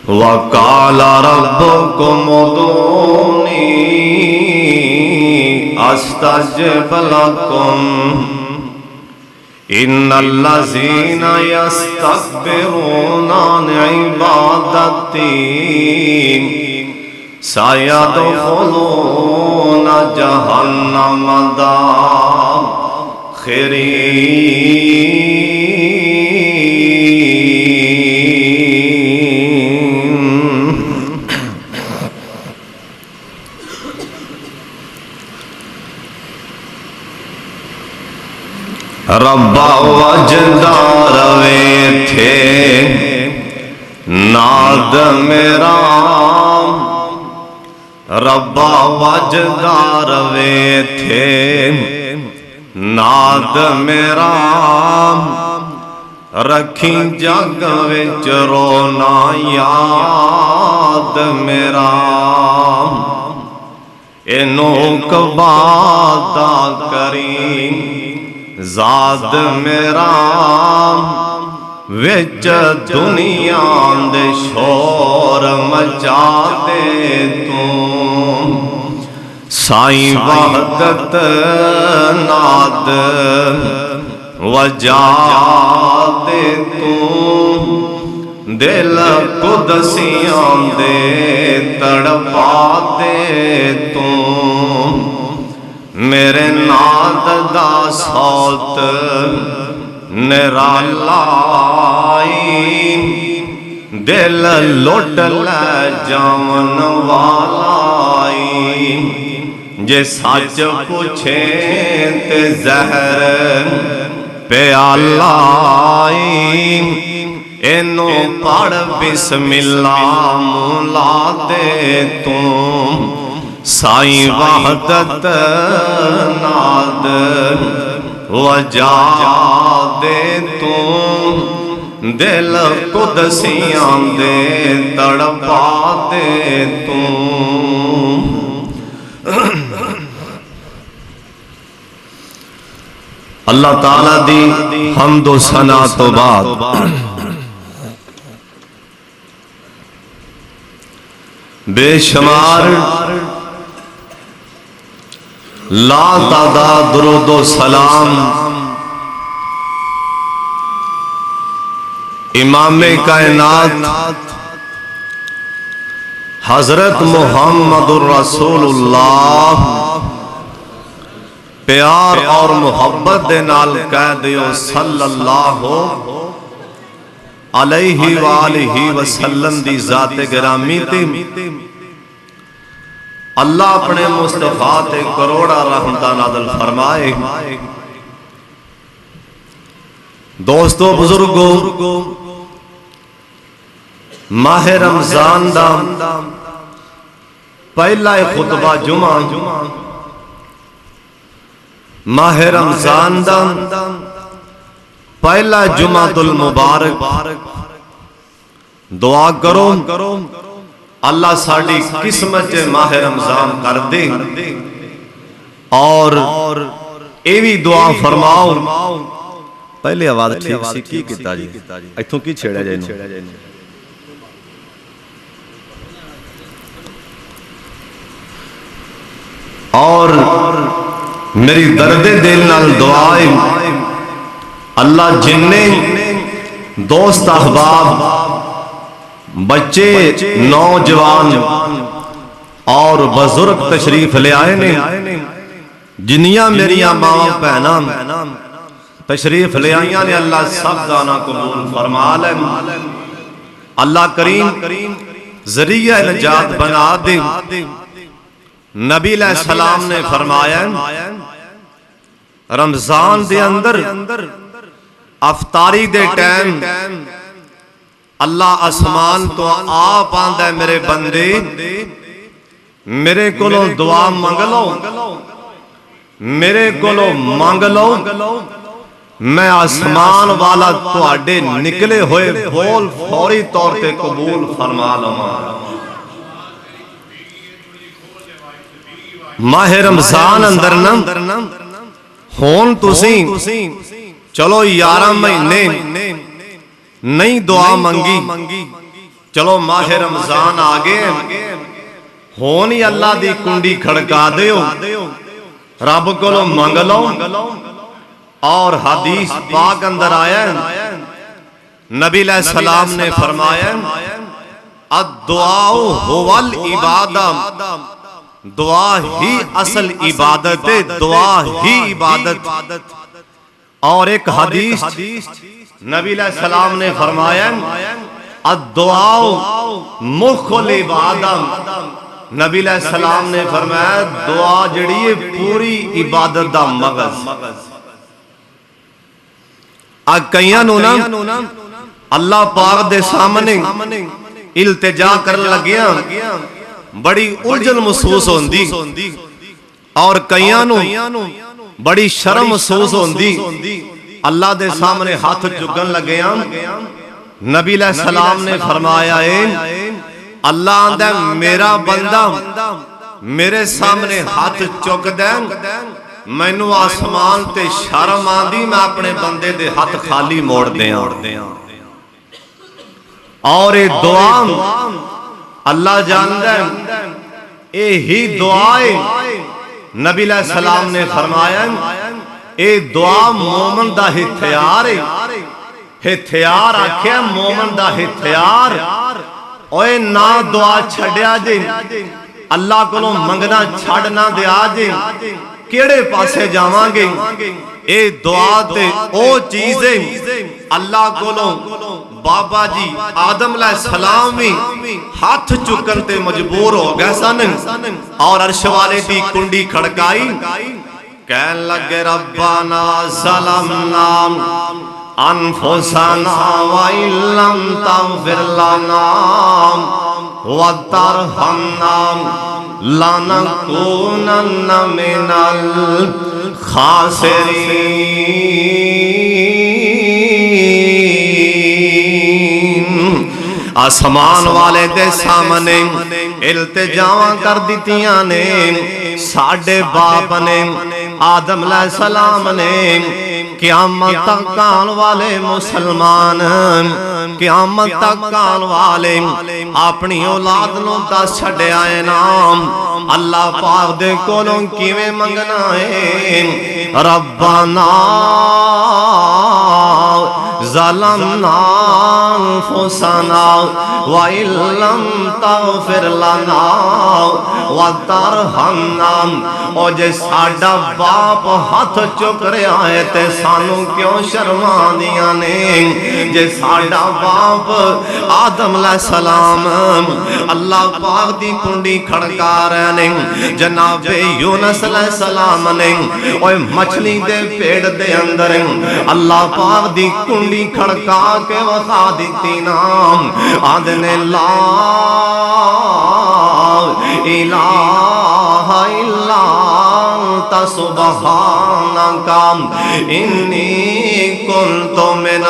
وَقَالَ رَبُّكُمُ ادْعُونِي أَسْتَجِبْ لَكُمْ إِنَّ الَّذِينَ يَسْتَكْبِرُونَ عَنْ عِبَادَتِي سَيَدْخُلُونَ جَهَنَّمَ دَاخِرِينَ۔ ربا وجدا روے تھے ناد میرا، ربا وجدا روے تھے ناد میرا، رکھی جگ وچ رونا یاد میرا، اینو کبادا کریم زاد میرا، وچ دنیا دے شور مچا دے تو، سائیں وحدت ناد وجا دے تو، دل قدسیاں دے تڑپا دے تو، میرے ناد دا صوت نرالائی، دل لٹ لے جاون والائی، جے سچ پوچھے تے زہر پیالائی، اینو پڑھ بسم اللہ مولا دے تو، سائیں وحدت ناد وجا دے تو، دل قدسیاں دے تڑپا دے تو۔ اللہ تعالیٰ دی حمد و ثنا تو بعد بے شمار لا تعداد درود و سلام امام کائنات حضرت محمد الرسول اللہ پیار اور محبت دے نال کہہ دیو صلی اللہ علیہ وآلہ وسلم دی ذات گرامی تے اللہ اپنے مصطفیٰ تے کروڑا رحمتہ نازل فرمائے۔ دوستو بزرگو، ماہ رمضان دا پہلا خطبہ جمعہ، ماہ رمضان دا پہلا جمعہ المبارک، دعا کرو اللہ ساڑی قسمت ماہ رمضان کر دے، اور ایوی دعا فرماؤ۔ پہلے آواز ٹھیک سی کی کتا جی، ایتھوں کی چھیڑا جائے اور میری درد دل نال دعائے اللہ جننے دوست احباب بچے نوجوان اور بزرگ تشریف لے آئے نے، جنیاں میریاں ماں پہنا تشریف لے آئیاں نے، اللہ سب دانا قبول فرما لے، اللہ کریم ذریعہ نجات بنا دے۔ نبی علیہ السلام نے فرمایا رمضان دے اندر افطاری دے ٹائم اللہ آسمان تو آپ آندہ ہے میرے بندے میرے کولوں دعا مانگ لو، میرے کولوں مانگ لو، میں آسمان والا تواڈے نکلے ہوئے بول فوری طور تے قبول فرما لوں۔ ماہ رمضان اندر ہون تسیں چلو 11 مہینے نہیں دعا منگی، چلو ماہ رمضان آگے ہونی اللہ دی کنڈی کھڑکا دیو رب کو لو منگ لو اور حدیث پاک اندر آیا نبی علیہ السلام نے فرمایا الدعاء هو العبادہ دعا ہی اصل عبادت ہے دعا ہی عبادت اور ایک حدیث نبی علیہ السلام نے فرمایا الدعاء مخ العبادہ نبی علیہ السلام نے فرمایا دعا جڑی ہے پوری عبادت دا مغز کئیاں نونا اللہ پاک دے سامنے التجا کر لگیا بڑی الجھن محسوس ہوندی اور کئیاں نو بڑی شرم محسوس ہوندی اللہ دے سامنے ہاتھ چکن لگیا نبی علیہ السلام نے فرمایا اللہ آندہ میرا بندہ میرے سامنے ہاتھ چک دیں مینو آسمان تے شرم آندی میں اپنے بندے دے ہاتھ خالی موڑ دیں اور اے دعا اللہ جاندہ اے ہی دعائے نبی علیہ السلام نے فرمایا اے دعا مومن دا ہتھیار آکھیا مومن دا ہتھیار اوے نا دعا چھڑیا جے اللہ کو لو منگنا چھڑنا دیا جے کیڑے پاسے جاواں گے اے دعا تے او چیزیں اللہ کو لو بابا جی آدم علیہ السلام بھی ہاتھ چکن تے مجبور ہو گئے سن اور عرش والے دی کنڈی کھڑکائی کہن لگے ربنا ظلمنا انفسنا وَإِن لَّمْ تَغْفِرْ لَنَا وَتَرْحَمْنَا لَنَكُونَنَّ مِنَ الْخَاسِرِينَ آسمان والے دے سامنے التجاواں کر دیتیاں نے ساڑھے باپ نے آدم علیہ السلام نے قیامت تک آن والے مسلمان قیامت تک آن والے اپنی اولاد نو دس چھڑے آئے نام اللہ پاک دے کولوں کیویں منگنا ہے ربنا ظلمنا انفسنا وَإِن لَّمْ تَغْفِرْ لَنَا وَتَرْحَمْنَا او جے ساڈا باپ ہاتھ چک رہا ہے تے سانو کیوں شرمان دیاں نے جے ساڈا باپ آدم علیہ السلام اللہ پاک دی کنڈی کھڑکا رہے نے جناب یونس علیہ السلام نے اوہ مچھلی دے پیڑ دے اندر اللہ پاک دی کنڈی کھڑکا کے وخا دیتی نام آدھنے لا الہ الا انت سبحانک انی کنت من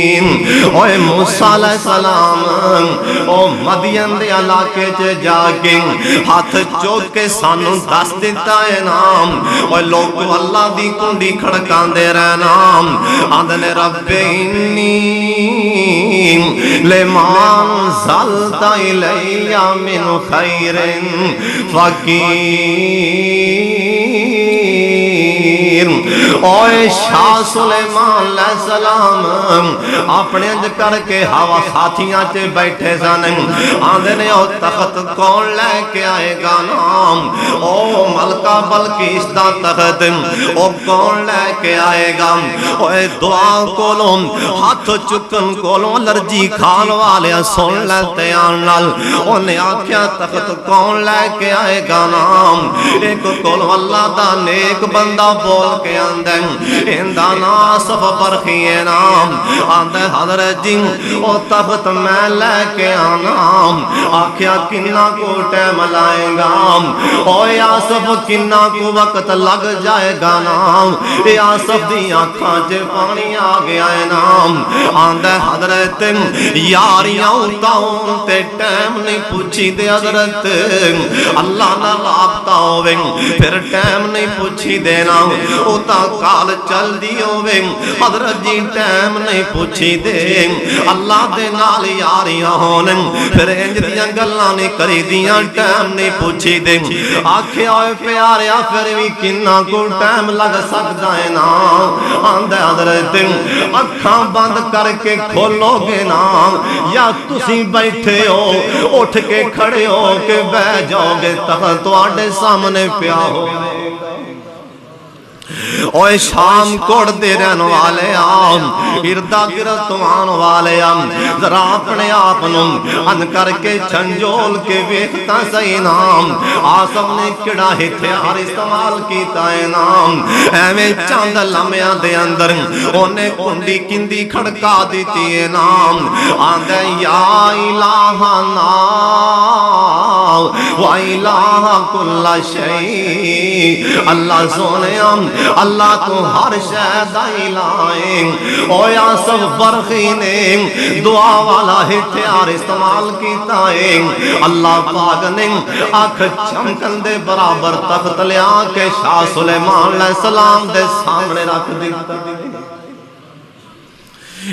الظالمین اوہ موسیٰ علیہ السلام او مدین دے علاقے چے جا کے ہاتھ چوک کے سانو دس دیتا ہے نام اوہ لوگ اللہ دی کنڈی کھڑکان دے رہے نام آدھنے رب انی لمان زلتا الیہ من خیر فقیر اوہ شاہ سلیمان علیہ السلام اپنے انج کر کے ہوا خاتیاں چے بیٹھے سنن آندھنے او تخت کون لے کے آئے گا نام او ملکہ بلقیس دا تخت او کون لے کے آئے گا اوہ دعا کولوں ہاتھ چکن کولوں لرجی کھان والے سن لیتے آنال انہیں آکھیا تخت کون لے کے آئے گا نام ایک کولوں اللہ دا نیک بندہ بول کے آندھیں اندہ ناصف برخی نام آندھے حضرت جی او تخت میں لے کے آنا آکھیا کنہ کو ٹیم لائے گا او یاسف کنہ کو وقت لگ جائے گا نام یاسف دی آنکھاں چے پانی آگے آئے نام آندھے حضرت یاریاں اتاؤں تے ٹیم نہیں پوچھی دے حضرت اللہ نہ لابتا ہوئے پھر ٹیم نہیں پوچھی دینا اوتا کال چل دی ہووے حضرت جی ٹائم نہیں پوچھی دے اللہ دے نال یاریاں ہون پھر انج دیاں گلاں نہیں کری دیاں ٹائم نہیں پوچھی دے آکھے ہوئے پیاریا پھر بھی کنا کو ٹائم لگ سکدا ہے نا آندے حضرت اکھاں بند کر کے کھولو گے نا یا تسی بیٹھے ہو اٹھ کے کھڑے ہو کے بہ جاؤ گے تخت تواڈے سامنے پیا ہو اوے شام کوڑ دے رہن والے آم اردا گرتوان والے آم ذرا اپنے آپنوں ان کر کے چھنجول کے ویکھتا سہی نام آسم نے کڑا ہتھیار استعمال کیتا ہے نام ایویں چاند لمحیاں دے اندر اونے کنڈی کندی کھڑکا دیتی ہے نام آندے یا الہ نا و الہ کل شیء اللہ سونے اللہ تو ہر شہدہ الہائیں اویا سب برخی نے دعا والا ہتھیار استعمال کیتا ہے اللہ پاک نے آنکھ چمکن دے برابر تخت لیا کے شاہ سلیمان علیہ السلام دے سامنے رکھ دیتا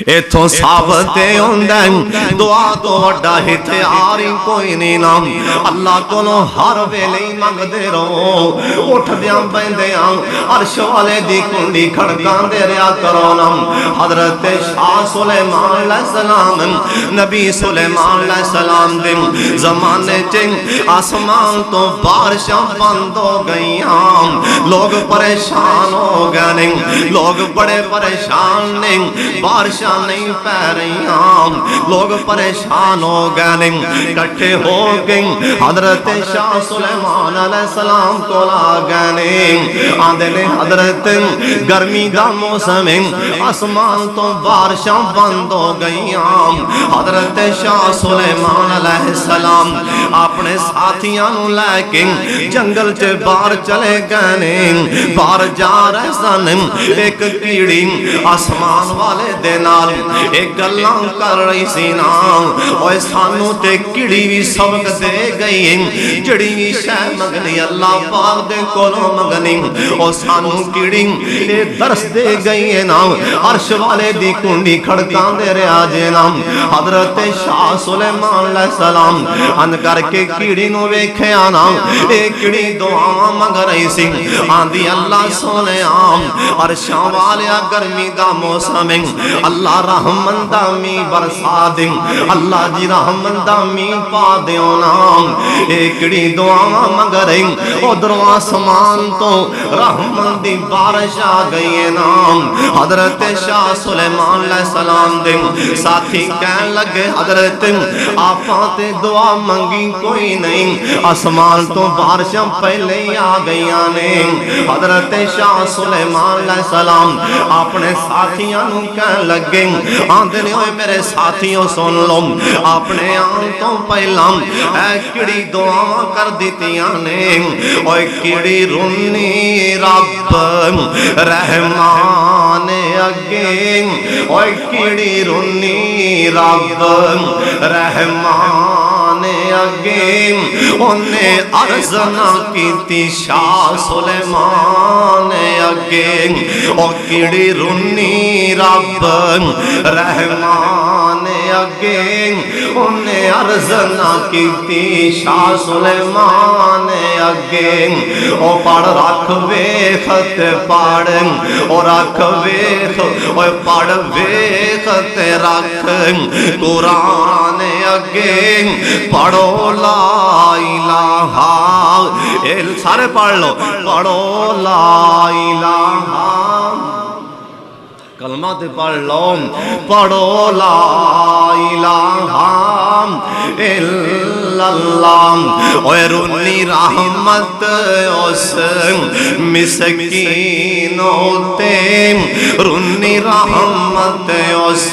ایتھوں ثابت ہوندے دعا تو وڈا ہتھیار ہی کوئی نہیں نام اللہ کولوں ہر ویلے منگ دے رہو اٹھ دیاں بیندیاں عرش والے دی کنڈی کھڑکاں دے ریا کرو نام حضرت شاہ سلیمان علیہ السلام نبی سلیمان علیہ السلام دے زمانے چ آسمان تو بارشاں بند ہو گئیاں لوگ پریشان ہو گئے لوگ بڑے پریشان نے بارش نہیں پہ رہی ہاں لوگ پریشان ہو گئے کٹھے ہو گئے حضرت شاہ سلیمان علیہ السلام کو لا گئے آندے نے حضرت گرمی دا موسم آسمان تو بارشاں بند ہو گئی حضرت شاہ سلیمان علیہ السلام اپنے ساتھیاں نو لے کے جنگل چے باہر چلے گئے باہر جا رہے سن ایک کیڑی آسمان والے دینا ایک گلاں کر رہی سی نا اوے سانو تے کڑی بھی سبق دے گئی جڑی بھی شے منگنی اللہ پاک دے کولوں منگنی او سانو کڑی اے درس دے گئی ہے نا عرش والے دی کنڈی کھڑکاں دے رہا جے نا حضرت شاہ سلیمان علیہ السلام ان کر کے کڑی نو ویکھیا نا اے کڑی دعا منگ رہی سی آندی اللہ سونے عرشاں والیا گرمی دا موسم اللہ رحمن دامی برسا دیں اللہ جی رحمن دامی پا دیو نام ایکڑی دعا منگ رہی ادھر آسمان تو رحمن دی بارش آ گئی نام حضرت شاہ سلیمان علیہ السلام دیں ساتھی کہن لگے حضرت آفات دعا منگی کوئی نہیں آسمان تو بارشاں پہلے ہی آ گئی آنے حضرت شاہ سلیمان علیہ السلام اپنے ساتھیاں نو کہن لگے آندے نے ہوئے میرے ساتھیوں سن لو اپنے آن تو پہلا اے کڑی دعا کر دیتیاں نے اوے کڑی رونی رب رحمان اگے اوے کڑی رونی رب رحمان اگے انہیں عرض نہ کیتی شاہ سلیمان اگے او کڑی رونی رب رحمان اگے انہیں عرض نہ کیتی شاہ سلیمان اگے او پڑھ رکھ ویخت پڑھ او رکھ ویخ او پڑھ ویخت رکھ قرآن اگے پڑھو لا الہ سارے پڑھ لو پڑھو لا الہ کلمہ تے پڑھ لو پڑھو لا الہ الا اللہ اے رونی رحمت اس مسکینوں تے رونی رحمت اس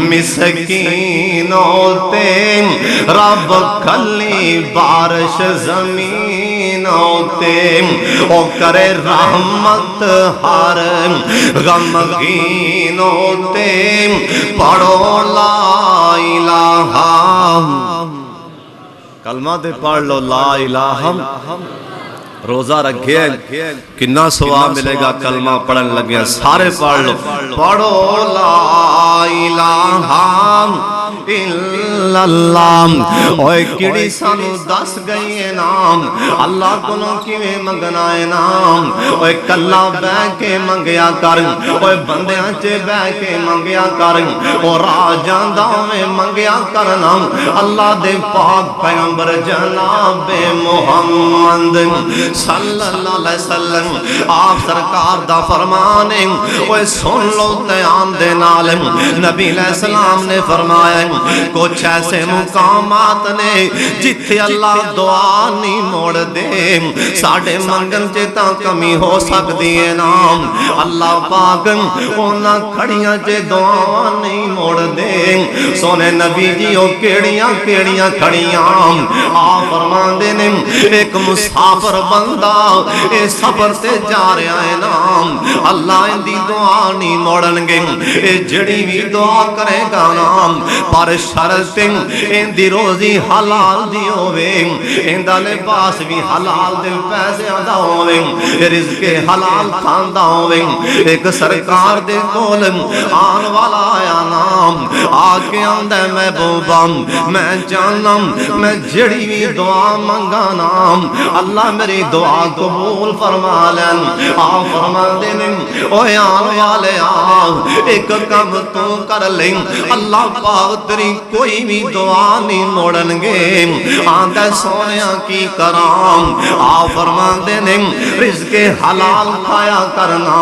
مسکینوں تے رب کھلی بارش زمین تے او کرے رحمت ہر غمگینوں تے پڑھو لا الہ کلمہ دے پڑھ لو لا الہ روزہ رکھے کنا ثواب ملے گا کلمہ پڑھن لگے سارے پڑھ لو پڑھو لا الہ الا اللہ اوے کیڑی سانو دس گئی ہے نام اللہ کولوں کیویں منگنا ہے نام اوے کلا بیٹھ کے منگیا کر اوے بندیاں چ بیٹھ کے منگیا کر او راہ جاندا میں منگیا کرنا اللہ دے پاک پیغمبر جناب محمد صلی اللہ علیہ وسلم آپ سرکار دا فرمان ہے اوے سن لو دھیان دے نال نبی علیہ السلام نے فرمایا کچھ ایسے مقامات نے جتھے اللہ دعا نہیں موڑ دے ساڑھے منگن چیتا کمی ہو سکتی ہے نام اللہ پاک اونا کھڑیاں چے دعا نہیں موڑ دے سونے نبی جی او کیڑیاں کیڑیاں کھڑیاں آپ فرمان دے نے ایک مسافر بندہ اے سفر سے جا رہا ہے نام اللہ ان دی دعا نہیں موڑن گے اے جڑی بھی دعا کرے گا نام پر شرط ان دی روزی حلال دی ہوئے ان دا لباس بھی حلال دے پیسے آدھا ہوئے رزق حلال کھاندہ ہوئے ایک سرکار دے کول آن والا آیا نام آکے آندہ محبوبا میں جانم میں جڑی بھی دعا منگا نام اللہ میری دعا قبول فرما لین آپ فرما دینے اوہ آن والے آن ایک کم تو کر لیں اللہ پاک تیری کوئی بھی دعا نہیں موڑن گے آندہ سونیاں کی کرام آپ فرما دینے رزق حلال کھایا کرنا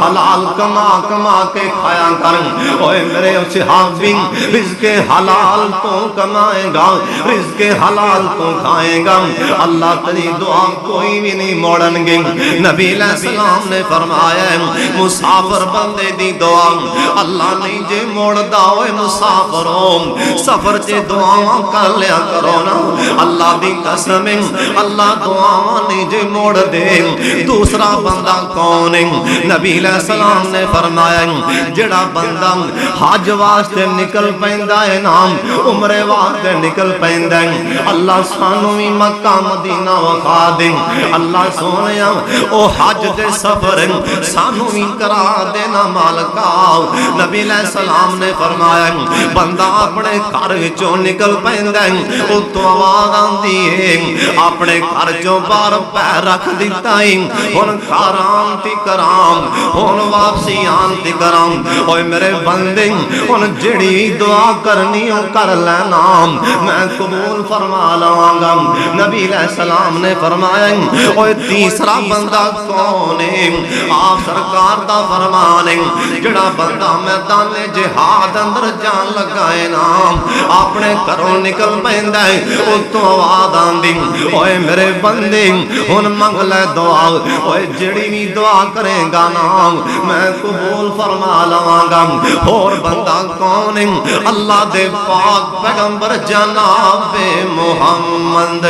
حلال کما کما کے کھایا کرنا اوہ میرے صحابی رزق حلال تو کمائے گا رزق حلال تو کھائے گا اللہ تیری دعا کوئی بھی نہیں موڑن گے نبی علیہ السلام نے فرمایا مسافر بندے دی دعا اللہ نہیں جے موڑ داوے مسافروں سفر جے دعا کر لیا کرو نا اللہ دی قسم اللہ دعا نہیں جے موڑ دے دوسرا بندہ کون ہے نبی علیہ السلام نے فرمایا جڑا بندہ حج واسطے نکل پیندا ہے نام عمرے واسطے نکل پیندا ہے اللہ سانو بھی مکہ مدینہ وخا دے اللہ سونیا او حج دے سفر سانو بھی کرا دینا مالکا نبی علیہ السلام نے فرمایا بندہ اپنے گھر وچوں نکل پیندا ہے او تو آواز آندی ہے اپنے گھر چوں باہر پیر رکھ دیتا ہے ہن کرام تی کرام ہن واپسی آن تی کرام اوے میرے بندے ہن جڑی دعا کرنی او کر لینا میں قبول فرما لواں گا نبی علیہ السلام نے فرمایا اوے تیسرا بندہ کون ہے آپ سرکار دا فرمان ہے جڑا بندہ میدان جہاد اندر جان لگائے نام اپنے گھروں نکل پیندا ہے او تو آواز آندی اوے میرے بندے ہن منگ لے دعا اوے جڑی بھی دعا کرے گا نام میں قبول فرما لواں گا اور بندہ کون ہے اللہ دے پاک پیغمبر جناب محمد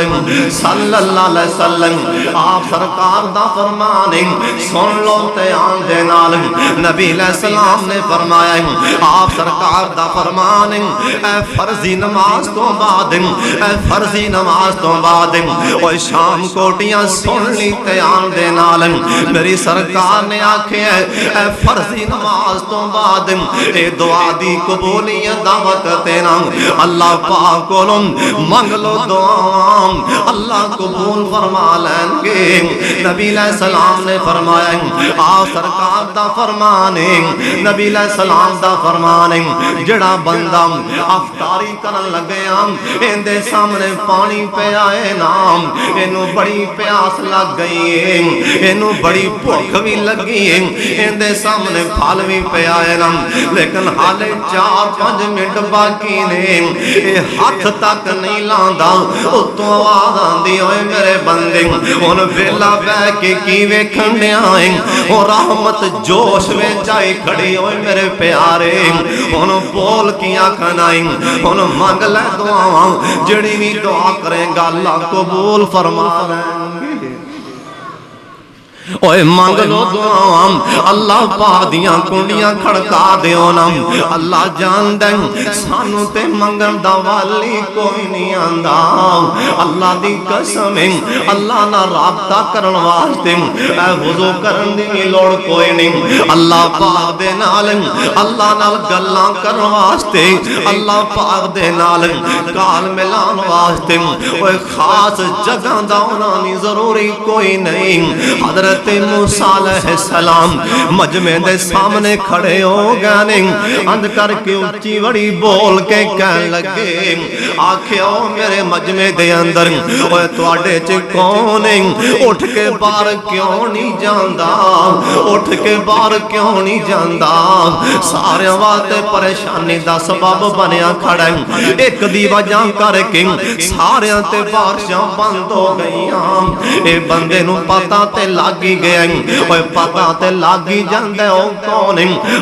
صلی اللہ علیہ وسلم آپ سرکار دا فرمان ہے سن لو تیان دے نال نبی علیہ السلام نے فرمایا آپ سرکار دا فرمان ہے اے فرضی نماز تو بعد اے فرضی نماز تو بعد اوہ شام کوٹیاں سن لی تیان دے نال میری سرکار نے آکھے اے فرضی نماز تو بعد اے دعا دی قبولیت دا وقت تینا اللہ پاک کولوں منگ لو دعا اللہ قبول فرما لیں گے نبی علیہ السلام نے فرمایا آپ سرکار دا فرمانے نبی علیہ السلام دا فرمانے جڑا بندہ افطاری کرن لگے ان دے سامنے پانی پہ آئے نام انہوں بڑی پیاس لگ گئی ہے انہوں بڑی بھوک بھی لگی ہے ان دے سامنے پھال بھی پہ آئے نام لیکن حالے 4-5 منٹ باقی نے اے ہاتھ تک نہیں لاندا اتوں آواز آندی ہوئے میرے بندے ان ویلا بے کے کی ویکھن دے آئیں اور رحمت جوش میں چائی کھڑی ہوئے میرے پیارے ان بول کی آنکھن آئیں ان مانگ لے دعا جڑی بھی دعا کریں گا اللہ قبول فرما لیں گے اوے منگ لو دعاواں اللہ پاک دیاں کنڈیاں کھڑکا دیو نا اللہ جان دیں سانو تے منگن دا والی کوئی نہیں آندا اللہ دی قسم اللہ نہ رابطہ کرن واسطے اے وضو کرن دی لوڑ کوئی نہیں اللہ پاک دے نال اللہ نال گلاں کرن واسطے اللہ پاک دے نال کال ملان واسطے اوے خاص جگہ دا ہونا نہیں ضروری کوئی نہیں حضرت موسیٰ علیہ السلام مجمع دے سامنے کھڑے ہو گئے اند کر کے اچھی بڑی بول کے کہن لگے آکھیو میرے مجمع دے اندر اوے تواڈے چ کون اٹھ کے باہر کیوں نہیں جاندا اٹھ کے باہر کیوں نہیں جاندا سارے واسطے پریشانی دا سبب بنیا کھڑا ایک دی وجہ کر کے سارے تے بارشاں بند ہو گئیاں اے بندے نو پتہ تے لگی گیا اوے پتہ تے لگی جاندے او کون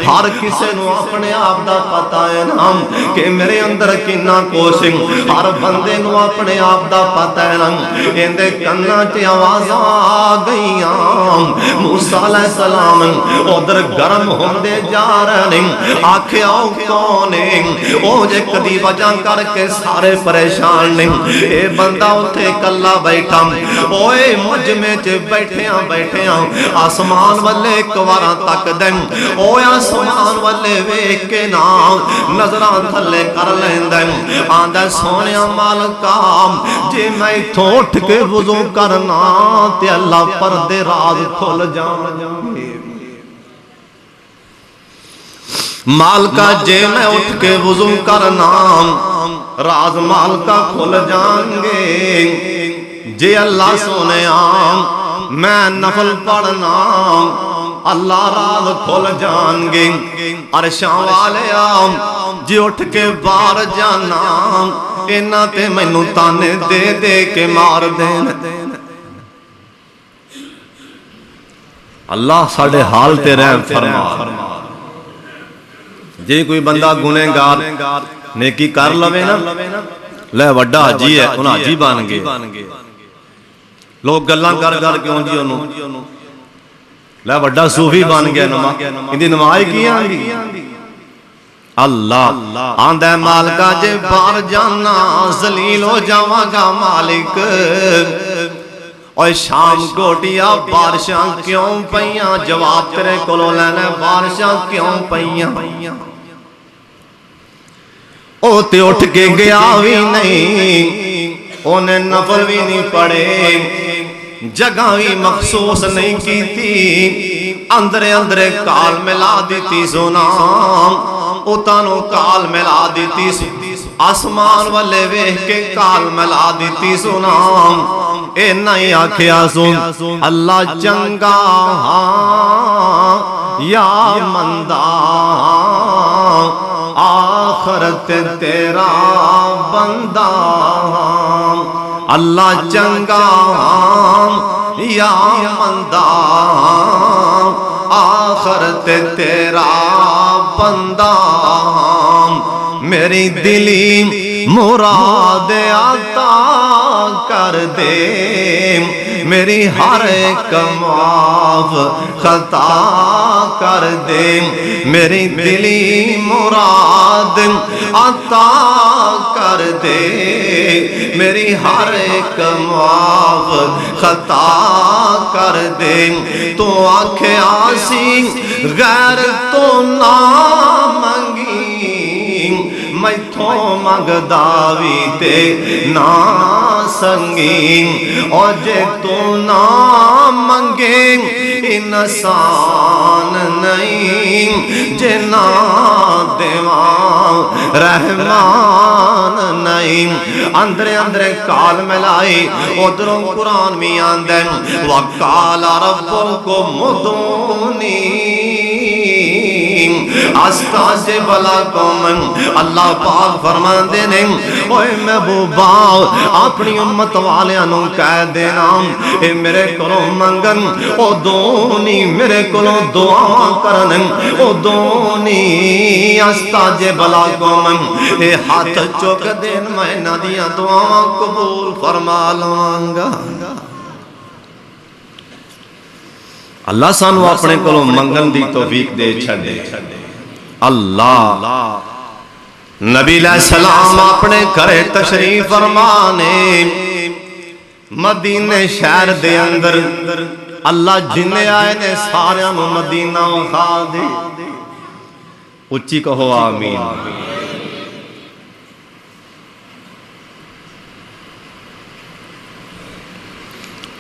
ہر کسے نو اپنے آپ دا پتہ ہے نا کہ میرے اندر کنا کچھ ہر بندے نو اپنے آپ دا پتہ ہے نا ایندے کنا چ آوازاں آ گئیاں موسیٰ علیہ السلام ادھر گرم ہوندے جا رہے آکھیا او کون او جے کدی وجہ کر کے سارے پریشان نے اے بندہ اوتھے کلا بیٹھا اوئے مجمع چ بیٹھیاں آسمان والے ایک وارا تک دیں اوے آسمان والے ویک کے نام نظران تھلے کر لیں دیں آندہ سونیا مالکا جی میں اٹھ کے وضو کرنا تے اللہ پردے راز کھل جائیں مالکا جے میں اٹھ کے وضو کرنا راز مالکا کھل جائیں گے جے اللہ سونے میں نفل پڑھنا اللہ راز کھول جان گے عرشاں والے جی اٹھ کے باہر جانا اینا تے مینوں تانے دے دے کے مار دین اللہ ساڑھے حال تے رحم فرما جی کوئی بندہ گنہگار نیکی کر لوے نا لے وڈا حجی ہے انہاں حجی بان گے لوگ گلاں کر کیوں جی انہوں لے وڈا صوفی بن گیا اندھی نمائی کی آنگی اللہ آندہ مالکا جے بار جانا ذلیل ہو جاواں گا مالک اوہ شام کوٹیا بارشاں کیوں پئیاں جواب تیرے کولو لینے بارشاں کیوں پئیاں او تے اٹھ کے گیا بھی نہیں انہیں نفل بھی نہیں پڑے جگہ بھی مخصوص نہیں کی تھی اندرے کال ملا دیتی سنام اتانو کال ملا دیتی آسمان والے ویہ کے کال ملا دیتی سنام اے نہیں آکھیا سن اللہ چنگا یا مندہ آخرت تیرا بندہ اللہ چنگا یا مندہ آخرت تیرا بندہ میری دلی مراد عطا کر دے میری ہر ایک معاف خطا کر دے میری دلی مراد عطا کر دے میری ہر ایک معاف خطا کر دے تو آنکھیں آسی غیر تو نہ منگی میں تو مگداوی تے نا سنگین اور جے تو نا منگیں انسان نہیں جے نا دیوان رحمان نہیں اندرے کال ملائی ادھروں قرآن میں آندیں وَقَالَ رَبُّكُمْ مُدُونِي استاجب لکم اللہ پاک فرمان دینے اوے محبوبا اپنی امت والیاں کہہ دینا اے میرے کولوں منگن او دونی میرے کولوں دعا کرن او دونی استاجب لکم اے ہاتھ چک دین میں ندیاں دعا قبول فرما لوں گا اللہ سانو اپنے کولوں منگن دی توفیق دے چھڑے اللہ نبی علیہ السلام اپنے گھرے تشریف فرمانے مدینے شہر دے اندر اللہ جنے آئے نے سارے مدینہ وخا دے اچھی کہو آمین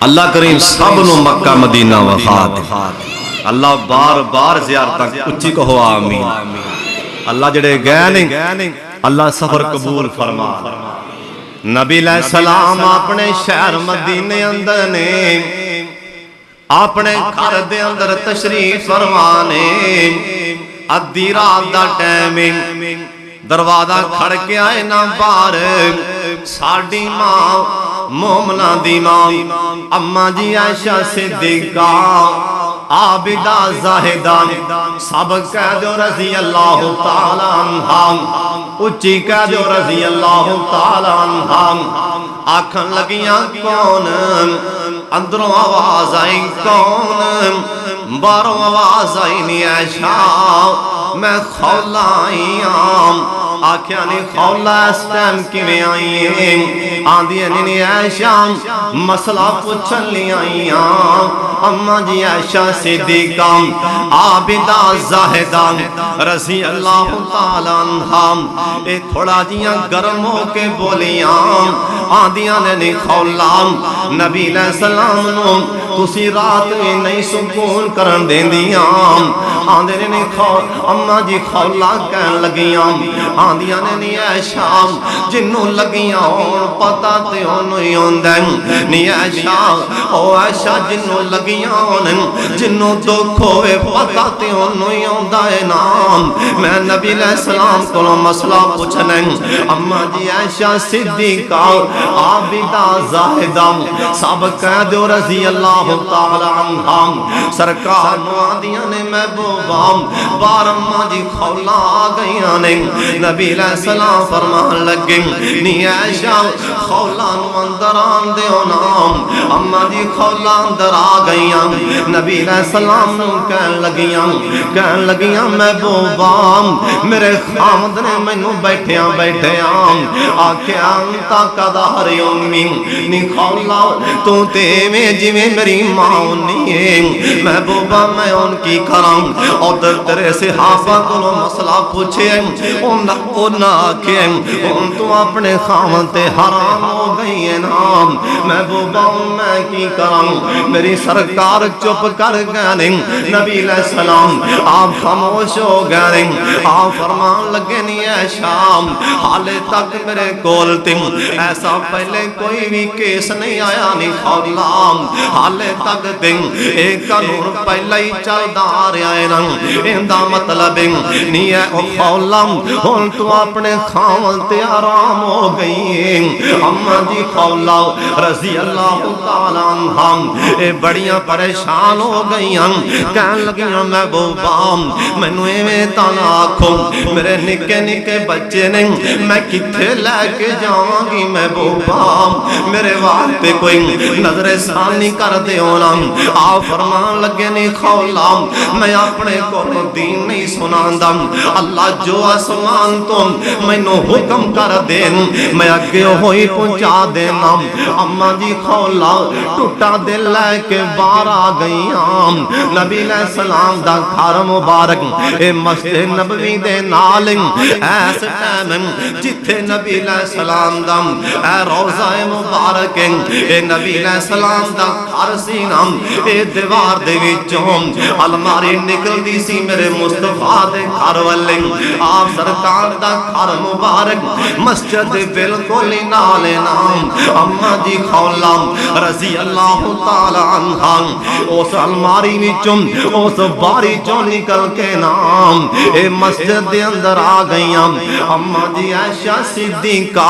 اللہ کریم سب نو مکہ مدینہ وخا دے اللہ بار بار زیارتاں اچھی کہو آمین اللہ جڑے گئے نہیں اللہ سفر قبول فرما نبی علیہ السلام اپنے شہر مدینے اندر نے اپنے گھر دے اندر تشریف فرمانے ادھی رات دا ٹائم دروازہ کھڑ کے آئے نا باہر ساڈی ماں مومنہ دی ماں اماں جی عائشہ صدیقہ عابدہ زاہدہ سب کہہ دو رضی اللہ تعالیٰ عنہ اچھی کہہ دو رضی اللہ تعالیٰ عنہ آکھن لگیاں کون اندروں آواز آئی کون باروں آواز آئی نہیں عائشہ میں خولا آئی آکھیا نہیں خولا اس ٹائم کی میں آئی ہیں آندھی نہیں عائشہ مسئلہ پوچھن لی آئی اماں جی عائشہ صدیقہ عابدہ زاہدہ رضی اللہ تعالیٰ عنہ اے تھوڑا جیاں گرم ہو کے بولیاں آندیاں نے نہیں خولا نبی علیہ السلام نو تسی رات میں نہیں سکون کرن دیں دیاں آندھے نے نہیں خولا اماں جی خولا کہن لگیاں آندیاں نے نہیں عائشہ جنوں لگیاں اور پتا تے انہوں ہی ہوندیں نہیں عائشہ او عائشہ جنوں لگیاں ہوندیں جنوں دکھ ہوئے پتا تے انہوں ہی ہوندہ ہے نام میں نبی علیہ السلام کو مسئلہ پوچھنے اماں جی عائشہ صدیقہ عابدہ زاہدہ سب کہہ دو رضی اللہ تعالیٰ عنہ سرکار نوادیاں نے محبوبام بار اماں جی خولا آگئیاں نے نبی علیہ السلام فرمان لگیں نی عائشہ خولا نو اندر آن دے نام اماں جی خولا اندر آگئیاں نبی علیہ السلام نو کہن لگیاں محبوبام میرے خامد نے مینوں بیٹھیاں آکھیا انتا قدار یومی نی خولا تو تے میں جی میں میری ماں ہونی ہے محبوبہ میں ان کی کرام اور تیرے صحابہ کو مسئلہ پوچھے انہاں آکھے ان تو اپنے خامد تے حرام ہو گئی ہے نام محبوبہ میں کی کرام میری سرکار چپ کر گئے نبی علیہ السلام آپ خاموش ہو گئے آپ فرمان لگے نہیں ہے شام حالے تک میرے کول تم ایسا پہلے کوئی بھی کیس نہیں آیا نہیں خولام حالے تک تم ایک قانون پہلے ہی چل دا رہا ہے اندہ مطلب نہیں ہے او خولام ہون تو اپنے خامل تے آرام ہو گئی ہیں اماں جی خولا رضی اللہ تعالیٰ عنہ اے بڑیاں پریشان ہو گئی ہیں کہن لگیاں محبوبام میں نوے میں تانا آکھوں میرے نکے نکے بچے نہیں میں کتھے لے کے جاؤں گی محبوبام میرے واسطے کوئی نظر ثانی کر دے ہونا آپ فرمان لگے نہیں خولا میں اپنے کو دین نہیں سناندہ اللہ جو آسمان تو میں نو حکم کر دین میں اگے ہوئی پہنچا دینا اماں جی خولا ٹوٹا دل لے کے بار آ گئی نبی علیہ السلام دا گھر مبارک اے مسجد نبوی دے نال ایس ٹائم جتھے نبی علیہ السلام دا اے روضہ مبارک اے نبی علیہ السلام دا گھر سی نام اے دیوار دے وچوں الماری نکل دی سی میرے مصطفیٰ دے گھر والے آپ سرکار دا گھر مبارک مسجد بالکل نال نام اماں جی خولا رضی اللہ تعالیٰ عنہ اس الماری وچوں اس باری چوں نکل کے نام اے مسجد دے اندر آ گئیاں اماں جی عائشہ صدیقہ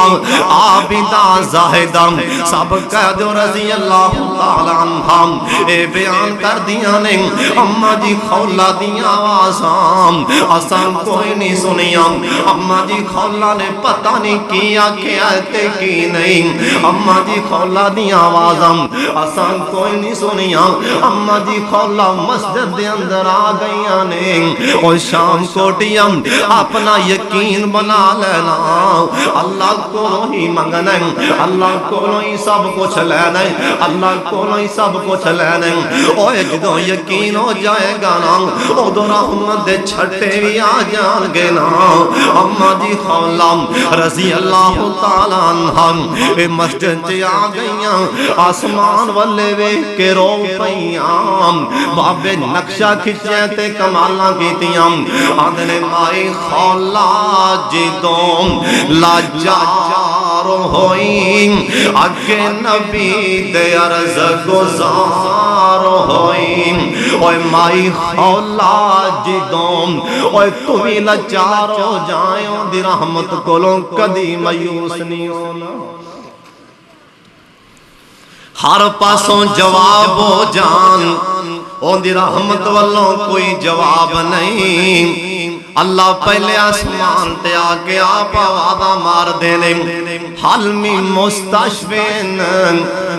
عابدہ زاہدہ سب کہہ دو رضی اللہ تعالیٰ عنہ ہم اے بیان کر دیا نے اما جی خولا دیا آوازاں اساں کوئی نہیں سنیا اما جی خولا نے پتہ نہیں کیا کیا تے کی نہیں اما جی خولا دیا آوازاں اساں کوئی نہیں سنیا اما جی خولا مسجد دے اندر آ گئیاں نے اور شام کوٹیاں اپنا یقین بنا لینا اللہ کو ہی منگنا اللہ کو ہی سب کچھ لینا اللہ کو ہی سب کچھ لینا اور جدو یقین ہو جائے گا نا ادھر رحمت دے چھٹے بھی آ جان گے نا اما جی خولا رضی اللہ تعالیٰ عنہ مسجد چ آ گئیاں آسمان والے وے کے رو پیاں بابے نقشہ کھچے تے کمالاں کیتیاں آدھنے مائی خولا جدوں لاجار ہوئی اگے نبی دے عرض گزار ہوئی اوے مائی خولا جدوں اوے تمہیں لاچار ہو جائیں دی رحمت کولوں کدی مایوس نہیں ہونا ہر پاسوں جواب ہو جان اون دی رحمت والوں کوئی جواب نہیں اللہ پہلے آسمان تے آکے آپ آوازہ مار دینے حل من مستشفین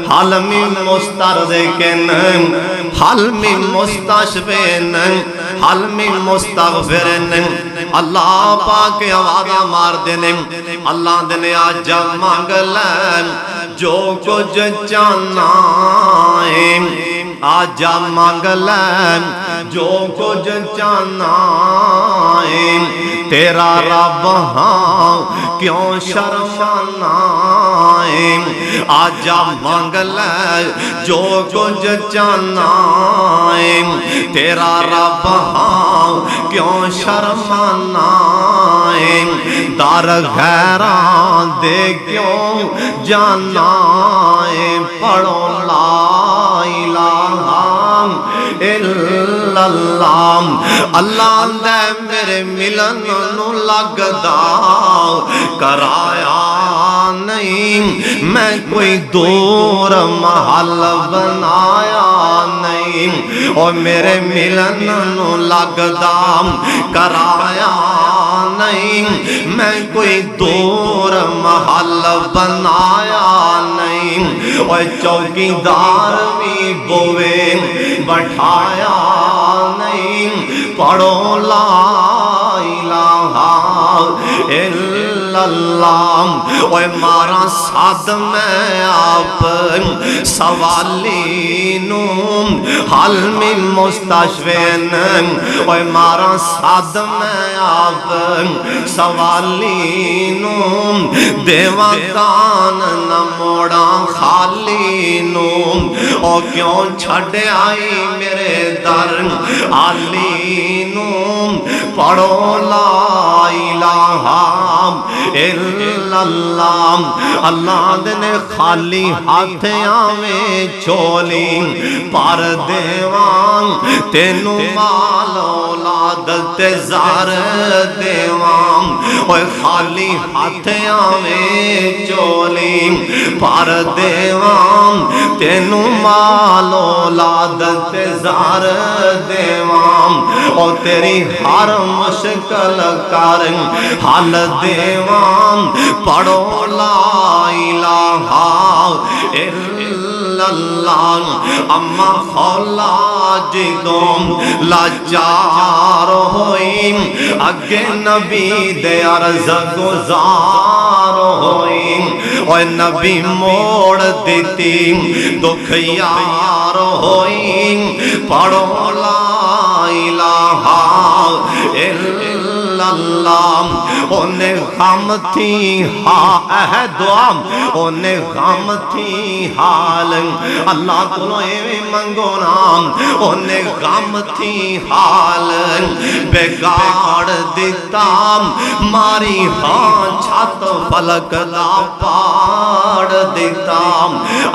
حل من مسترزکن حل من مستشفین حل من مستغفرن اللہ پاک آوازہ مار دینے اللہ دینے آج مانگ لیں جو کچھ چاہنا ہے آجا مانگ لیں جو کچھ چاہنا ہے تیرا رب ہاں کیوں شرمانا ہے آجا مانگ لیں جو کچھ چاہنا ہے تیرا رب ہاں کیوں شرمانا ہے در غیران دے کیوں جانا ہے پڑھو لا الہ الا اللہ اللہ دے میرے ملن نو لگدا کرایا نہیں میں کوئی دور محل بنایا نہیں اور میرے ملن نو لگدا کرایا نہیں میں کوئی دور محل بنایا نہیں اور چوکیدار بھی بوے بٹھایا نہیں پڑھو لا الہ الا اللہ اوے مارا ساتھ میں آپ سوالینوں حل من مستشفین اوے مارا ساتھ میں آپ سوالینوں دیوان نموڑا خالینوں او کیوں چھڑے آئی میرے در آلینوں پڑھو لا الہ الا اللہ اللہ دنے خالی ہاتھ آویں چولی پر دیوان تینو مال اولاد تے زار دیوان اوے خالی ہاتھ آویں چولی پر دیوان تینو مال اولاد تے زار دیوان او تیری ہر مشکل کر حل دیوان پڑھو لا الہ الا اللہ اما خولا جدوں لاچار ہوئی اگے نبی دے عرض گزار ہوئی اوے نبی موڑ دیتی دکھ یار ہوئی پڑھو لا الہ الا اللہ انہیں غم تھی اے دعا انہیں غم تھی حال اللہ کو اے منگو نام انہیں غم تھی حال بگاڑ دیتا ماری ہاں چھت فلک دا پاڑ دیتا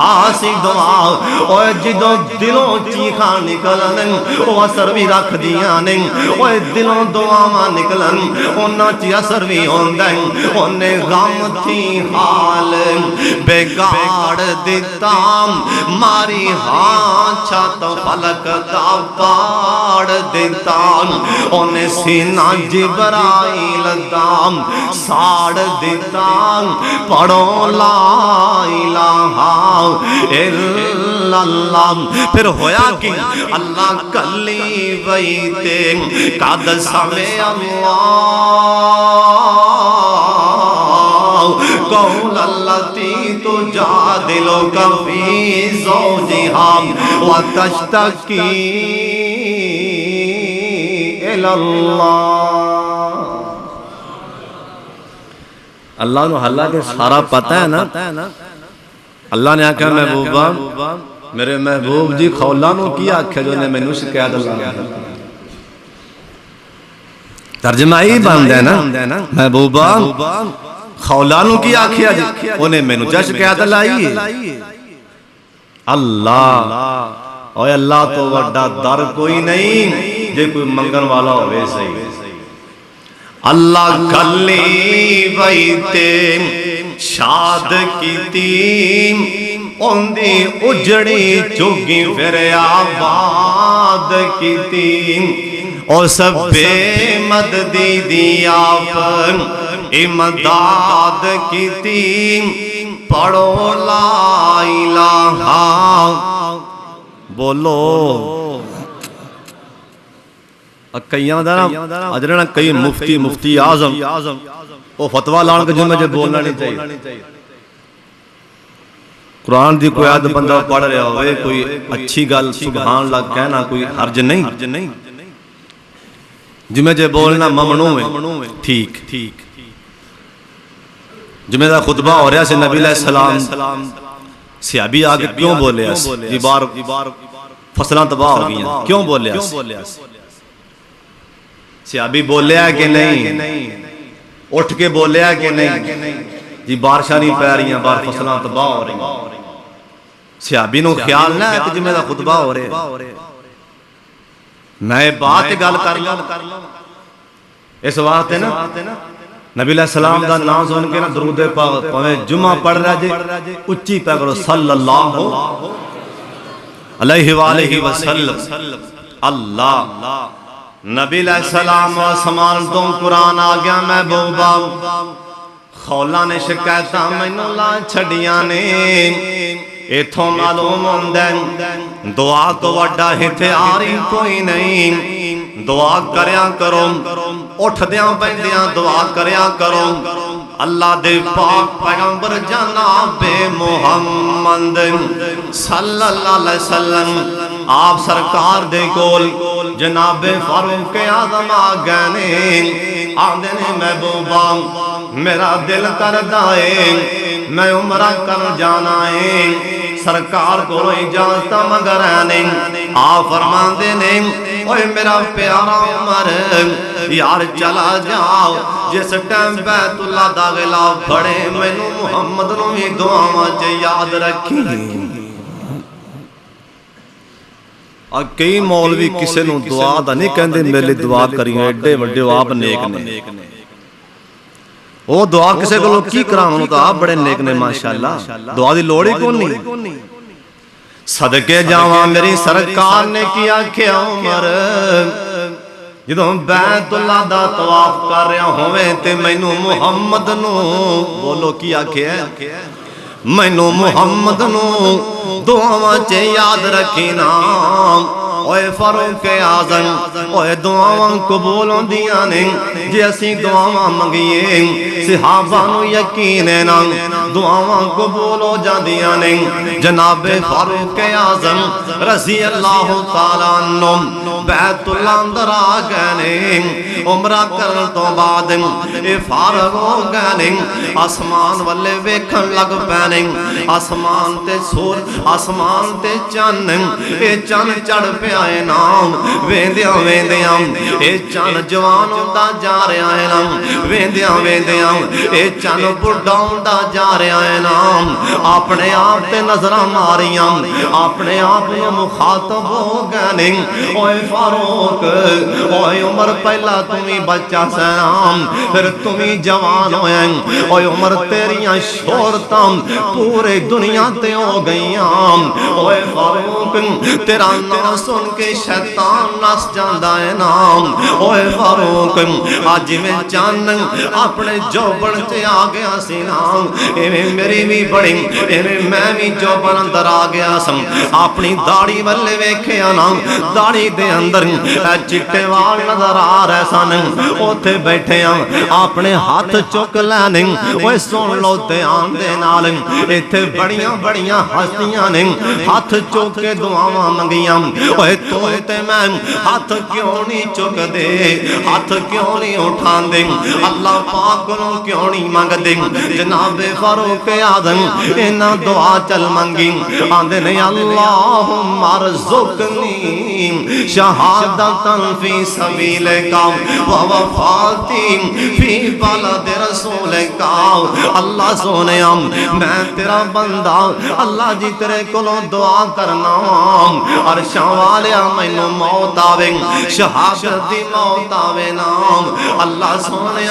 آسی دعا اوہ جدو دلوں چیخاں نکلن وہ اثر بھی رکھ دیا نہیں وہ دلوں دعا ماں نکلن انہاں چ اثر بھی ہوندا ہے انہیں غم تھی حال بگاڑ دیتا ماری ہاں چھت فلک دا پاڑ دیتا انہیں سینہ جبرائیل دام ساڑ دیتا پڑھو لا الہ الا اللہ پھر ہویا کہ اللہ کلی ویتے قد سمع اللہ قول التی تجادلک فی زوجہا وتشتکی الی اللہ اللہ نو حالانکہ سارا پتہ ہے نا اللہ نے آکھا محبوبہ میرے محبوب جی خولانوں کی آکھے جو نے میں شکایت اللہ ترجمہ ہی بند ہے نا محبوبہ خولانوں کی آکھے جی انہیں میں نے شکایت اللہ ہی ہے اللہ اوہ اللہ تو وڈا در کوئی نہیں جے کوئی منگن والا ہوئے صحیح اللہ کلی ویتے شاد کی تیم اندی اجڑی چگی پھر آباد کی تیم اور سب بے مددی دیا پر امداد کی تیم پڑھو لا الہ بولو کئیاں دا نا اجرنا کئی مفتی اعظم وہ فتوہ لان کے جو مجھے بولنا نہیں چاہیے قرآن دی کوئی آدھ بندہ پڑھ رہا ہوئے کوئی اچھی گل سبحان اللہ کہنا کوئی حرج نہیں جو مجھے بولنا ممنوع ہے ٹھیک جو میرا خطبہ ہو رہا سے نبی علیہ السلام صحابی آگے کیوں بولے جی بار فصلان تباہ ہو گئی ہیں کیوں بولے صحابی بولے ہے کہ نہیں اٹھ کے بولے ہے کہ نہیں جی بارشاں نہیں پہ رہی ہیں بار فصلان تباہ ہو رہی ہیں صحابی نو خیال نہ ہے کہ جو میرا خطبہ ہو رہے میں بات گل کر لوں اس وقت ہے نا نبی علیہ السلام دا نام سن کے نا درود پاک پویں جمعہ پڑھ رہا جے اچھی پہ کرو صلی اللہ علیہ وآلہ وسلم اللہ نبی علیہ السلام و سمان تم قرآن آگیا محبوبہ خولا نے شکایتہ میں نولا چھڑیاں نے ایتھوں معلوم ہوندیں دعا تو وڈا ہتھیاری کوئی نہیں دعا کریا کرو اٹھ دیاں پہندیاں دعا کریا کرو اللہ دے پاک پیغمبر جناب محمد صلی اللہ علیہ وسلم آپ سرکار دے کول جناب فاروق اعظم آگانے آدھنے محبوبہ میرا دل کردہ ہے میں عمرہ کر جانا ہے سرکار کو اجازت مگر نہیں آپ فرمان دینے اوہ میرا پیارا عمر یار چلا جاؤ جس ٹائم بیت اللہ دا غلاف پڑے میں نو محمد نو ہی دعا مجھے یاد رکھی اور کئی مولوی کسے نو دعا دا نہیں کہندے میرے دعا کریں ایڈے وڈے آپ نیک نے وہ دعا کسے کو لوگ کی کرام تو آپ بڑے نیک نے ماشاءاللہ دعا دی لوڑی کون نہیں صدقے جاواں میری سرکار نے کیا کہ عمر جدوں بیت اللہ دا طواف کر رہا ہوئے تے مینوں محمد نو بولو کیا کہ ہے مینوں محمد نو دعاواں چے یاد رکھینا اوے فاروق اعظم اوے دعاواں قبول ہوندیاں نے جے اسی دعاواں منگیے صحابہ نو یقین ہے نا دعاواں قبول ہو جاندیاں نے جناب فاروق اعظم رضی اللہ تعالیٰ عنہ بیت اللہ اندر آ گئے عمرہ کرن تو بعد اے فارغ ہو گئے آسمان والے ویکھن لگ پے آسمان تے سور آسمان تے چن اے چن چڑھ پیا پیا ہے نام ویندیاں ویندیاں اے چن جوان ہوندا جا رہا ہے نام ویندیاں ویندیاں اے چن بڑھا ہوندا جا رہا ہے نام اپنے آپ تے نظراں ماریاں اپنے آپ نو مخاطب ہو گئے نہیں اوے فاروق اوے عمر پہلا تمہیں بچہ سلام پھر تمہیں جوان ہوئے اوے عمر تیریاں شہرتاں پورے دنیا تے ہو گئیاں اوے فاروق تیرا نام سن کے شیطان نس جاندا ہے نام اوے فاروق آج میں چان اپنے جوبن تے آ گیا سی نام ایویں میری بھی بڑی ایویں میں بھی جوبن اندر آ گیا سم اپنی داڑھی والے ویکھیا نام داڑھی دے اندر چٹے وال نظر آ رہے سن اوتھے بیٹھے اپنے ہاتھ چک لینے اوے سن لو دھیان دے نال ایتھے بڑیاں بڑیاں ہستیاں نے ہاتھ چک کے دعاواں منگیاں اوے تو تے میں ہاتھ کیوں نہیں چک دے ہاتھ کیوں نہیں اٹھا دے اللہ پاک نو کیوں نہیں منگ دے جناب فاروق اعظم اینا دعا چل منگی آندے نے اللہم ارزقنی شہادتا فی سبیلک ووفاتی فی بلد رسولک اللہ سونے میں تیرا بندہ اللہ جی تیرے کولوں دعا کرنا عرشاں والیا مینوں موت آوے شہادت دی موت آوے نام اللہ سونے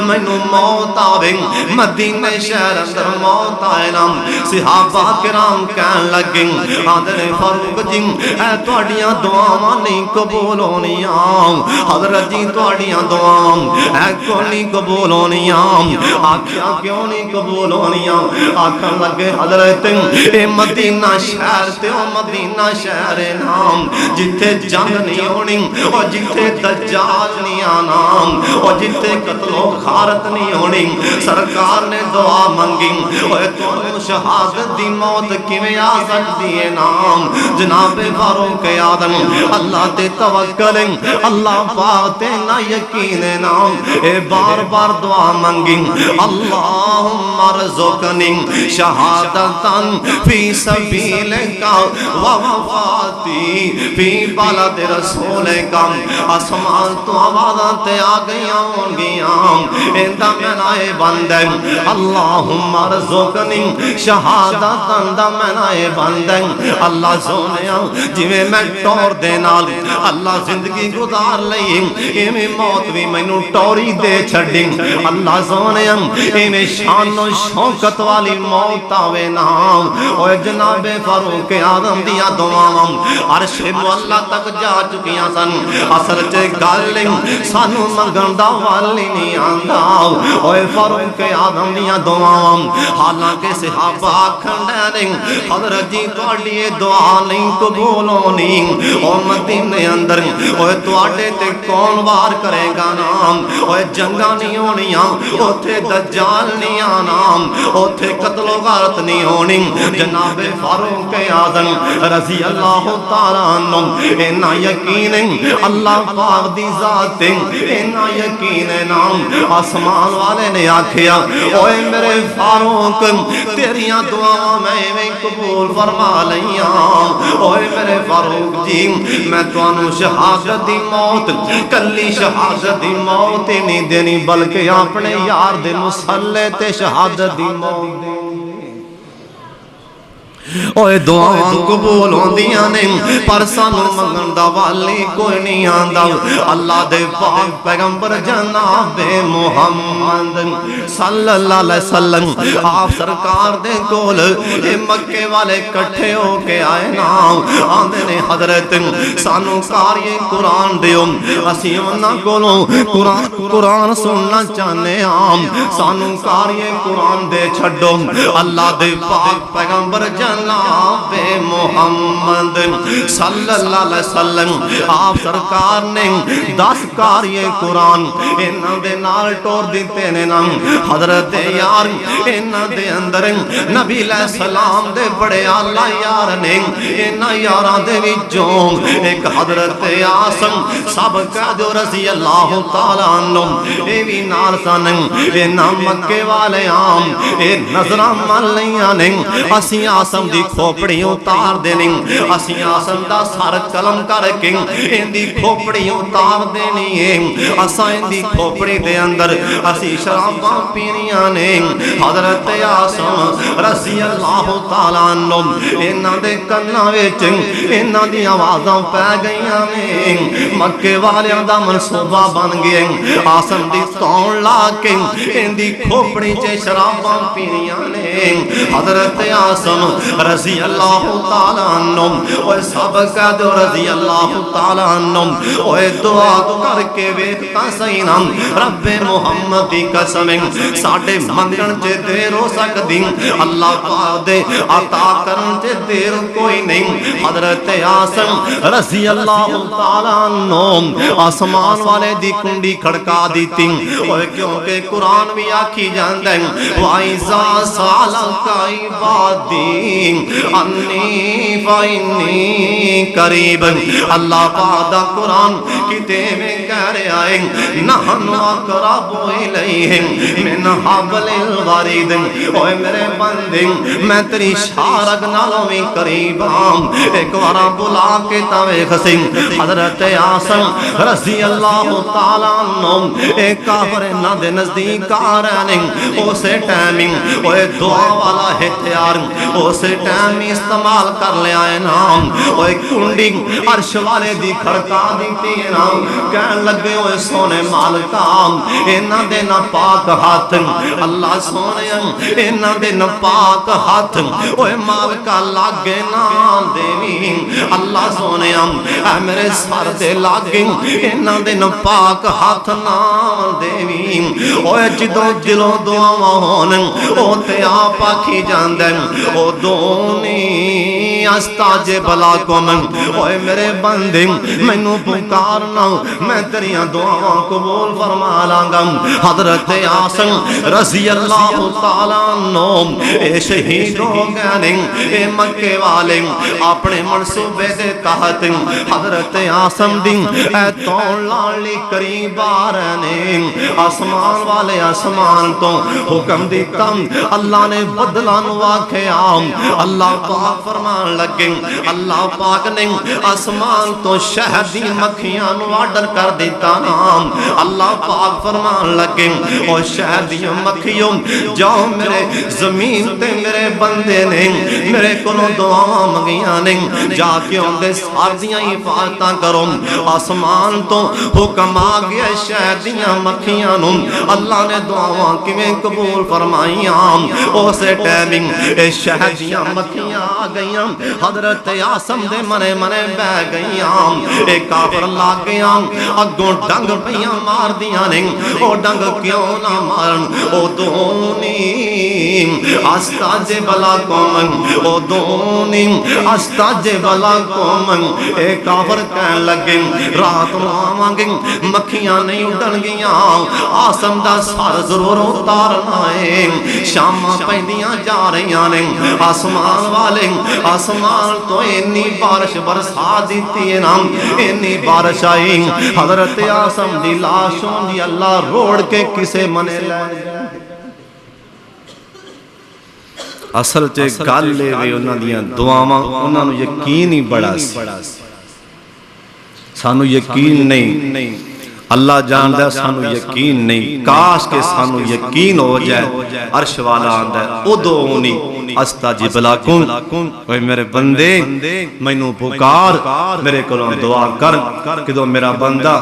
مینوں موت آوے مدینے شہر اندر موت آئے نام صحابہ کرام کہن لگے آدھے فاروق جی اے تواڈیاں دعاواں نہیں قبول ہونیاں حضرت جی تواڈیاں دعاواں اے کیوں نہیں قبول ہونیاں آکھیا کیوں نہیں قبول ہونیاں آکھن لگے حضرت اے مدینہ شہر تے او مدینہ شہر نام جتھے جنگ نہیں ہونی اور جتھے دجال نہیں آنا اور جتھے قتل و غارت نہیں ہونی سرکار نے دعا منگی اور تو شہادت دی موت کیویں آ سکتی ہے نام جناب فاروق اعظم اللہ تے توکل اللہ پاک تے نہ یقین نام اے بار بار دعا منگی اللہم ارزقنی شہادتا فی سبیلک ووفاتی فی بلد رسولک آسمان تو آوازاں تے آ گئیاں ہون گیاں ایندا مینا اے بندے اللہم ارزقنی شہادتا دا مینا اے بندے اللہ سونیا جویں میں ٹور دے نال اللہ زندگی گزار لئی ایویں موت بھی مینوں ٹوری دے چھڈی اللہ سونیا ایویں شان و شوکت والی موت آوے نا اوے جناب فاروق اعظم دیاں دعاواں عرش مولا تک جا چکیاں سن اصل چ گل سانو منگن دا والی نہیں آندا اوے فاروق اعظم دیاں دعاواں حالانکہ صحابہ آکھن دے حضرت جی تواڈی دعا نہیں قبول ہونی او مدینے اندر اوے تواڈے تے کون وار کرے گا نام اوے جنگاں نہیں ہونیاں اوتھے دجال نہیں آنا اوتھے قتل و غارت نہیں ہونی جناب فاروق اعظم رضی اللہ تعالیٰ عنہ اینا یقین اللہ پاک دی ذات اینا یقین نام آسمان والے نے آکھیا اوے میرے فاروق تیریاں دعاواں میں قبول فرما لئیاں اوے میرے فاروق جی میں تانوں شہادت دی موت کلی شہادت دی موت نہیں دینی بلکہ اپنے یار دے مسلے تے شہادت دی موت دینی اوے دعاواں قبول ہوندیاں نے پر سانو منگن دا والی کوئی نہیں آندا اللہ دے پاک پیغمبر جناب محمد صلی اللہ علیہ وسلم آپ سرکار دے کول اے مکے والے کٹھے ہو کے آئے نا آندے نے حضرت سانو قاری قرآن دیو اسی انہاں کولوں قرآن سننا چاہنے سانو قاری قرآن دے چھڈو اللہ دے پاک پیغمبر جناب محمد صلی اللہ علیہ وسلم آپ سرکار نے 10 قاری قرآن انہاں دے نال ٹور دیتے نے نا حضرت یار انہاں دے اندر نبی علیہ السلام دے بڑے آلہ یار نے انہاں یاراں دے وچوں ایک حضرت آسم سب قیدو رضی اللہ تعالیٰ عنہ اے بھی نال سن انہاں مکے والے اے نظرہ ملیاں نے اسی آسم آسم دی کھوپڑی اتار دینی اسی آسم دا سر قلم کر کے ان دی کھوپڑی اتار دینی ہے اساں ان دی کھوپڑی دے اندر اسی شراباں پینیاں نے حضرت آسم رضی اللہ تعالیٰ عنہ انہاں دے کناں وچ انہاں دی آوازاں پہ گئیاں نے مکے والیاں دا منصوبہ بن گیا آسم دی تون لا کے ان دی کھوپڑی چے شراباں پینیاں نے حضرت آسم رضی اللہ تعالیٰ عنہ اوہ سب کہہ دو رضی اللہ تعالیٰ عنہ اوہ دعا کر کے ویکھتا سینا رب محمد دی قسم ساڑھے منگن چے دیر ہو سکتی اللہ پاک دے عطا کرن چے دیر کوئی نہیں حضرت آسم رضی اللہ تعالیٰ عنہ آسمان والے دی کنڈی کھڑکا دیتی اوہ کیونکہ قرآن بھی آکھی جاندے وَإِذَا سَأَلَكَ عِبَادِي عَنِّي فَإِنِّي قَرِيبٌ اللہ پاک دا قرآن کتے میں کہہ رہا ہے نَحْنُ أَقْرَبُ إِلَيْهِ مِنْ حَبْلِ الْوَرِيدِ اوہ میرے بندے میں تیری شارگ نالوں میں قریب ہوں ایک وارا بلا کے تاوے خسیم حضرت آسم رضی اللہ تعالیٰ عنہ ایک کافر نہ دے نزدیک آ رہنے اسے ٹائمنگ اوہ دعا والا ہتھیار اسے ٹائمنگ استعمال کر لے آئے نام اوہ کنڈی عرش والے دی کھڑکا دیتی ہے نام کہن لگے اوہ سونے مالکام اینا دے نہ پاک ہاتھ اللہ سونے اینا دے نہ پاک ہاتھ اوہ مالکا لاغے نام دیوی اللہ سونے اے میرے سار دے لاغے اینا دے نہ پاک ہاتھ نام دیوی اوہ جدو دلوں دعا ہونے او تے آپ آکھی جاندے او دونی استاجے بلا کو من اوہ میرے بندے میں نو پکارنا میں تیریاں دعاوں قبول فرما لانگا حضرت آسم رضی اللہ تعالیٰ عنہ اے شہید ہو گئے اے مکے والے اپنے منصوبے دے تحت حضرت آسم دن اے تون لالی قریب آ رہنے آسمان والے آسمان تو حکم دیتا اللہ نے بدلا نواکھیا اللہ پاک فرمان لگے اللہ پاک نے آسمان تو شہدی مکھیاں نو آرڈر کر دیتا نام اللہ پاک فرمان لگے اور شہدی مکھیوں جاؤ میرے زمین تے میرے بندے نے میرے کلوں دعا مگیاں نے جا کے ان دے ساردیاں حفاظتاں کرو آسمان تو حکم آ گیا شہدیاں مکھیاں نو اللہ نے دعا کیویں قبول فرمائیاں اسے ٹائمنگ اے شہدیاں مکھیاں آ گئیاں حضرت آسم دے منے منے بہ گئیاں اے کافر لاگ گیاں اگوں ڈنگ پیاں مار دیاں نے او ڈنگ کیوں نہ مارن او دونی استاج بلا قومن او دونی استاج بلا قومن اے کافر کہن لگے رات نو آواں گے مکھیاں نہیں اڈن گیاں آسم دا سر ضرور اتارنا ہے شاماں پیندیاں جا رہیاں نے آسمان والے آسمان تو انی بارش برسا دیتی ہے نام انی بارش آئی حضرت آسم دی لاشوں دی اللہ روڑ کے کسے منے لے اصل چے گل لے وے انہاں دیاں دعاواں انہاں نو یقین ہی بڑا سی سانو یقین نہیں اللہ جاندا ہے سانو یقین نہیں کاش کہ سانو یقین ہو جائے عرش والا آندا ہے ادعونی استجب لکم اے میرے بندے مینوں پکار میرے کولوں دعا کر کدوں میرا بندہ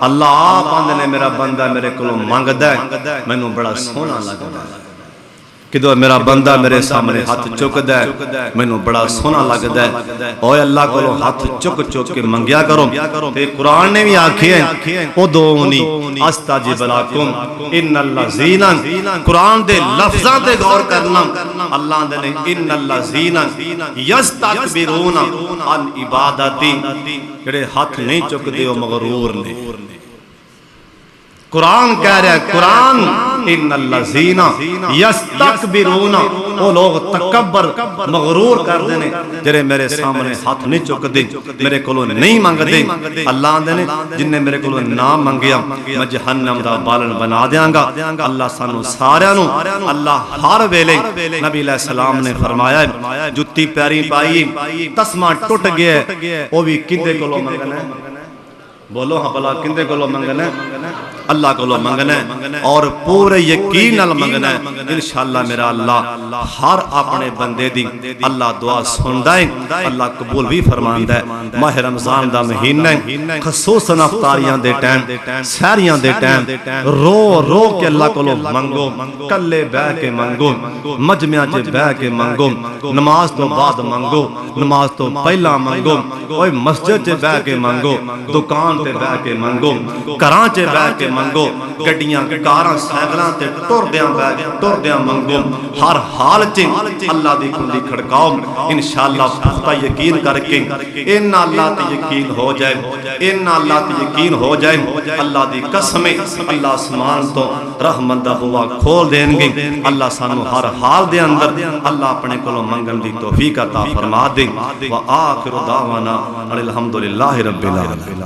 اللہ آپ آندے نے میرا بندہ میرے کولوں منگدا ہے مینوں بڑا سونا لگدا ہے کدو میرا بندہ میرے سامنے ہاتھ چکدا ہے مینوں بڑا سونا لگدا ہے اوے اللہ کولوں ہاتھ چک چک کے منگیا کرو تے قرآن نے بھی آکھیا ہے ادعونی استجب لکم ان الذین قرآن دے لفظاں تے غور کرنا اللہ دے نے ان الذین یستکبرون عن عبادتی جڑے ہاتھ نہیں چکدے او مغرور نے قرآن کہہ رہا ہے قرآن ان الذین یستکبرون، وہ لوگ تکبر مغرور کر دینے جڑے میرے سامنے ہاتھ نہیں چکدے، میرے کولوں نہیں منگدے، اللہ دے نے جن نے میرے کولوں نہ منگیا میں جہنم دا بالن بنا دیاں گا۔ اللہ سانو سارے نو اللہ ہر ویلے، نبی علیہ السلام نے فرمایا ہے جتی پیری پائی تسمہ ٹوٹ گیا ہے وہ بھی کدے کولوں منگنا ہے؟ بولو ہاں بلا کندے کولوں منگنا ہے؟ اللہ کولوں منگنا ہے اور پورے یقین نال منگنا ہے۔ انشاءاللہ میرا اللہ ہر اپنے بندے دی اللہ دعا سندا ہے، اللہ قبول بھی فرماندا ہے۔ ماہ رمضان دا مہینہ ہے، خصوصاً افطاریاں دے ٹائم، سحریاں دے ٹائم رو رو کے اللہ کولوں منگو، کلے بہ کے منگو، مجمع چ بہ کے منگو، نماز تو بعد منگو، نماز تو پہلا منگو، اوے مسجد چ بہ کے منگو، دکان تے بہ کے منگو، گھراں چ بہ کے منگو، گڈیاں کاراں سائیکلاں تے ٹردیاں منگو، ہر حال چ اللہ دی کھلی کھڑکاؤ۔ انشاءاللہ پختہ یقین کر کے ان اللہ تے یقین ہو جائے، ان اللہ تے یقین ہو جائے، اللہ دی قسم اللہ آسمان تو رحمت دا بوا کھول دیں گے۔ اللہ سانو ہر حال دے اندر اللہ اپنے کولوں منگن دی توفیق عطا فرما دے۔ وآخر دعوانا الحمدللہ رب العالمین۔